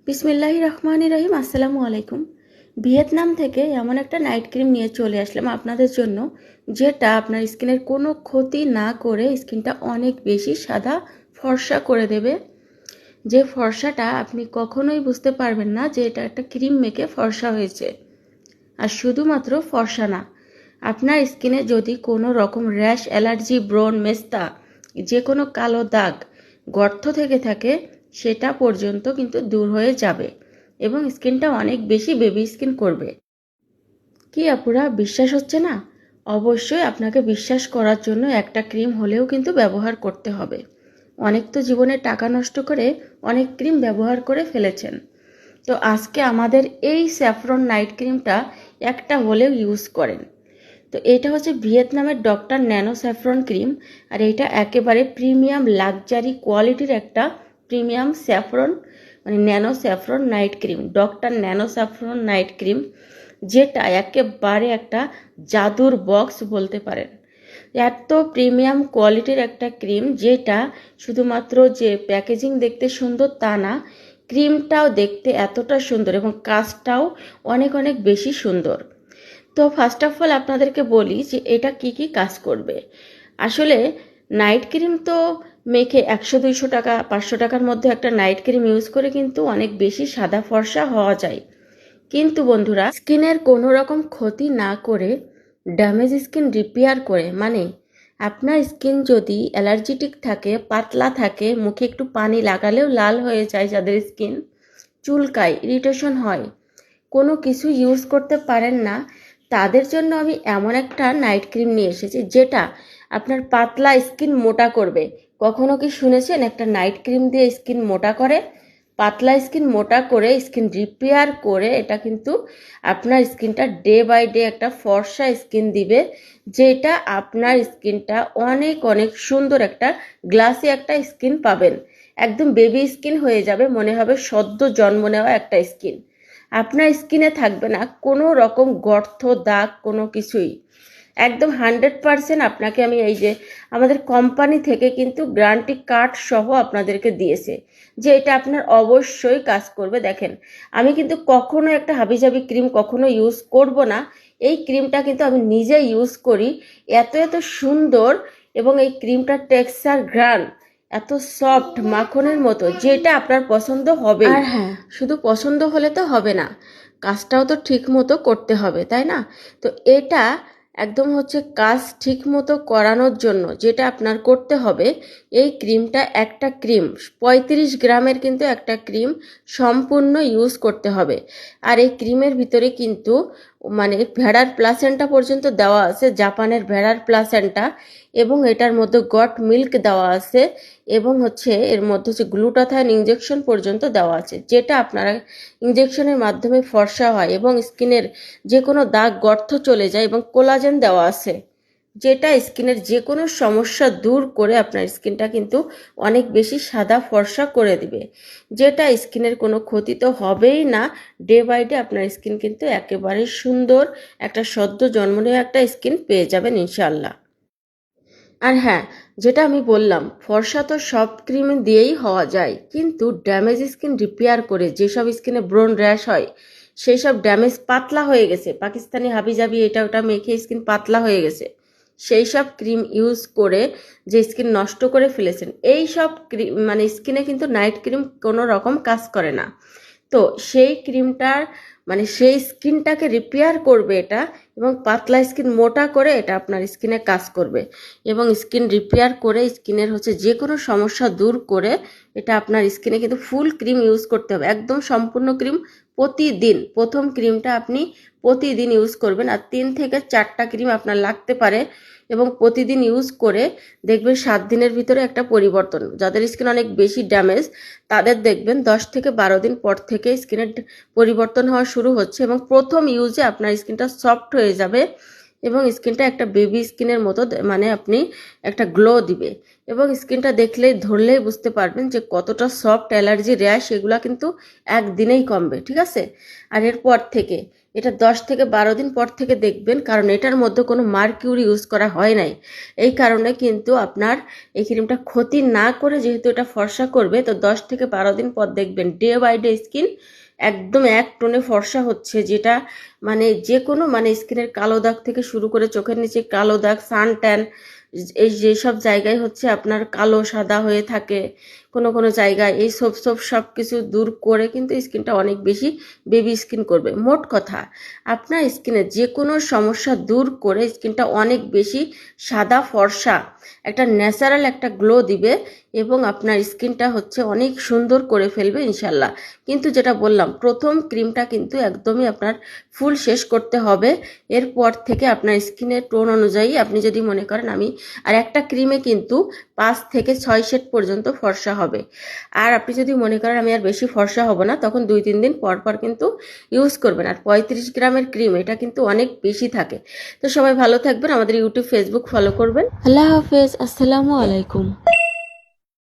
বিসমিল্লাহির রহমানির রহিম। আসসালামু আলাইকুম। ভিয়েতনাম থেকে এমন একটা নাইট ক্রিম নিয়ে চলে আসলাম আপনাদের জন্য, যেটা আপনার স্কিনের কোনো ক্ষতি না করে স্কিনটা অনেক বেশি সাদা ফর্সা করে দেবে। যে ফর্সাটা আপনি কখনোই বুঝতে পারবেন না যে এটা একটা ক্রিম মেখে ফর্সা হয়েছে। আর শুধুমাত্র ফর্সা না, আপনার স্কিনে যদি কোনো রকম র্যাশ, অ্যালার্জি, ব্রণ, মেস্তা, যে কোনো কালো দাগ, গর্ত থেকে থাকে, সেটা পর্যন্ত কিন্তু দূর হয়ে যাবে এবং স্কিনটা অনেক বেশি বেবি স্কিন করবে। কি আপুরা, বিশ্বাস হচ্ছে না? অবশ্যই আপনাকে বিশ্বাস করার জন্য একটা ক্রিম হলেও কিন্তু ব্যবহার করতে হবে। অনেক তো জীবনে টাকা নষ্ট করে অনেক ক্রিম ব্যবহার করে ফেলেছেন। তো আজকে আমাদের এই স্যাফরন নাইট ক্রিমটা একটা হলেও ইউজ করেন। তো এটা হচ্ছে ভিয়েতনামের ডক্টর ন্যানো স্যাফরন ক্রিম। আর এটা একেবারে প্রিমিয়াম লাক্সারি কোয়ালিটির একটা প্রিমিয়াম স্যাফরন, মানে nano saffron night cream, doctor nano saffron night cream, যেটা একেবারে একটা জাদুর বক্স বলতে পারেন। এত প্রিমিয়াম কোয়ালিটির একটা ক্রিম, যেটা শুধুমাত্র যে প্যাকেজিং দেখতে সুন্দর তা না, ক্রিমটাও দেখতে এতটা সুন্দর এবং কাজটাও অনেক অনেক বেশি সুন্দর। তো ফার্স্ট অফ অল আপনাদেরকে বলি যে এটা কি কি কাজ করবে। আসলে নাইট ক্রিম তো মেখে 100-200 টাকা 500 টাকার মধ্যে একটা নাইট ক্রিম ইউজ করে কিন্তু অনেক বেশি সাদা ফর্সা হওয়া যায়। কিন্তু বন্ধুরা, স্কিনের কোনো রকম ক্ষতি না করে ড্যামেজ স্কিন রিপেয়ার করে, মানে আপনার স্কিন যদি অ্যালার্জিটিক থাকে, পাতলা থাকে, মুখে একটু পানি লাগালেও লাল হয়ে যায়, যাদের স্কিন চুলকায়, ইরিটেশন হয়, কোনো কিছু ইউজ করতে পারেন না, তাদের জন্য আমি এমন একটা নাইট ক্রিম নিয়ে এসেছি যেটা আপনার পাতলা স্কিন মোটা করবে। কখনো কি শুনেছেন একটা নাইট ক্রিম দিয়ে স্কিন মোটা করে? পাতলা স্কিন মোটা করে স্কিন রিপেয়ার করে এটা কিন্তু আপনার স্কিনটা ডে বাই ডে একটা ফর্সা স্কিন দিবে, যেটা আপনার স্কিনটা অনেক অনেক সুন্দর একটা গ্লাসি একটা স্কিন পাবেন। একদম বেবি স্কিন হয়ে যাবে, মনে হবে সদ্য জন্ম নেওয়া একটা স্কিন। আপনার স্কিনে থাকবে না কোনো রকম গর্ত, দাগ, কোনো কিছুই। একদম 100% আপনাকে আমি এই যে আমাদের কোম্পানি থেকে কিন্তু গ্যারান্টি কার্ড সহ আপনাদেরকে দিয়েছে যে এটা আপনার অবশ্যই কাজ করবে। দেখেন, আমি কিন্তু কখনো একটা হাবিজাবি ক্রিম কখনো ইউজ করব না। এই ক্রিমটা কিন্তু আমি নিজে ইউজ করি, এত এত সুন্দর, এবং এই ক্রিমটার টেক্সচার, ঘ্রাণ এত সফট মাখনের মতো, যেটা আপনার পছন্দ হবে। আর হ্যাঁ, শুধু পছন্দ হলে তো হবে না, কাজটাও তো ঠিক মতো করতে হবে, তাই না? তো এটা একদম হচ্ছে কাজ ঠিক মতো করানোর জন্য যেটা আপনার করতে হবে, এই ক্রিমটা, একটা ক্রিম 35 গ্রামের কিন্তু একটা ক্রিম সম্পূর্ণ ইউজ করতে হবে। আর এই ক্রিমের ভিতরে কিন্তু মানে ভেড়ার প্লাসেন্টা পর্যন্ত দেওয়া আছে, জাপানের ভেড়ার প্লাসেন্টা, এবং এটার মধ্যে গট মিল্ক দেওয়া আছে, এবং হচ্ছে এর মধ্যে হচ্ছে গ্লুটাথায়ন ইঞ্জেকশন পর্যন্ত দেওয়া আছে, যেটা আপনারা ইঞ্জেকশনের মাধ্যমে ফর্সা হয় এবং স্কিনের যে কোনো দাগ, গর্ত চলে যায়, এবং কোলাজেন দেওয়া আছে, যেটা স্কিনের যে কোনো সমস্যা দূর করে আপনার স্কিনটা কিন্তু অনেক বেশি সাদা ফর্সা করে দিবে, যেটা স্কিনের কোনো ক্ষতি তো হবেই না। ডে বাই ডে আপনার স্কিন কিন্তু একেবারে সুন্দর একটা সদ্য জন্ম নেওয়া একটা স্কিন পেয়ে যাবেন ইনশাল্লাহ। আর হ্যাঁ, যেটা আমি বললাম, ফর্সা তো সব ক্রিম দিয়েই হওয়া যায়, কিন্তু ড্যামেজ স্কিন রিপেয়ার করে যেসব স্কিনে ব্রণ, র্যাশ হয়, সেই সব ড্যামেজ, পাতলা হয়ে গেছে, পাকিস্তানি হাবিজাবি এটা ওটা মেখে স্কিন পাতলা হয়ে গেছে, সেই সব ক্রিম ইউজ করে যে স্কিন নষ্ট করে ফেলেছেন, এই সব ক্রিম মানে স্কিনে কিন্তু নাইট ক্রিম কোনো রকম কাজ করে না। তো সেই ক্রিমটার মানে সেই স্কিনটাকে রিপেয়ার করবে এটা, এবং পাতলা স্কিন মোটা করে এটা আপনার স্কিনে কাজ করবে, এবং স্কিন রিপেয়ার করে স্কিনের হচ্ছে যে কোনো সমস্যা দূর করে এটা আপনার স্কিনে কিন্তু ফুল ক্রিম ইউজ করতে হবে, একদম সম্পূর্ণ ক্রিম প্রতিদিন। প্রথম ক্রিমটা আপনি প্রতিদিন ইউজ করবেন, আর 3 থেকে 4টা ক্রিম আপনার লাগতে পারে, এবং প্রতিদিন ইউজ করে দেখবেন 7 দিনের ভিতরে একটা পরিবর্তন। যাদের স্কিন অনেক বেশি ড্যামেজ, তাদের দেখবেন 10 থেকে 12 দিন পর থেকে স্কিনের পরিবর্তন হওয়া শুরু হচ্ছে, এবং প্রথম ইউজে আপনার স্কিনটা সফট হয়ে যাবে, এবং স্কিনটা একটা বেবি স্কিনের মতো মানে আপনি একটা গ্লো দিবে, এবং স্কিনটা দেখলেই ধরলেই বুঝতে পারবেন যে কতটা সফট। অ্যালার্জি, র্যাশ এগুলা কিন্তু একদিনেই কমবে, ঠিক আছে? আর এরপর থেকে এটা 10 থেকে 12 দিন পর থেকে দেখবেন, কারণ এটার মধ্যে কোনো মার্কিউরি ইউজ করা হয় নাই। এই কারণে কিন্তু আপনার এই ক্রিমটা ক্ষতি না করে যেহেতু এটা ফর্সা করবে, তো 10 থেকে 12 দিন পর দেখবেন ডে বাই ডে স্কিন একদম এক টোনে ফর্সা হচ্ছে, যেটা মানে যে কোনো মানে স্কিনের কালো দাগ থেকে শুরু করে চোখের নিচে কালো দাগ, সান ট্যান, এই যেসব জায়গায় হচ্ছে আপনার কালো সাদা হয়ে থাকে কোনো কোনো জায়গায়, এই সব কিছু দূর করে কিন্তু স্কিনটা অনেক বেশি বেবি স্কিন করবে। মোট কথা আপনার স্কিনের যে কোনো সমস্যা দূর করে স্কিনটা অনেক বেশি সাদা ফর্সা একটা ন্যাচারাল একটা গ্লো দিবে এবং আপনার স্কিনটা হচ্ছে অনেক সুন্দর করে ফেলবে ইনশাল্লাহ। কিন্তু যেটা বললাম, প্রথম ক্রিমটা কিন্তু একদমই আপনার ফুল শেষ করতে হবে। এরপর থেকে আপনার স্কিনের টোন অনুযায়ী আপনি যদি মনে করেন আমি আর একটা ক্রিমে কিন্তু 5 থেকে 6 শেড পর্যন্ত ফর্সা হবে, আর আপনি যদি মনে করেন আমি আর বেশি ফর্সা হব না, তখন 2-3 দিন পর পর কিন্তু ইউজ করবেন। আর 35 গ্রামের ক্রিম, এটা কিন্তু অনেক বেশি থাকে। তো সবাই ভালো থাকবেন, আমাদের ইউটিউব ফেসবুক ফলো করবেন। আল্লাহ হাফেজ, আসসালামু আলাইকুম।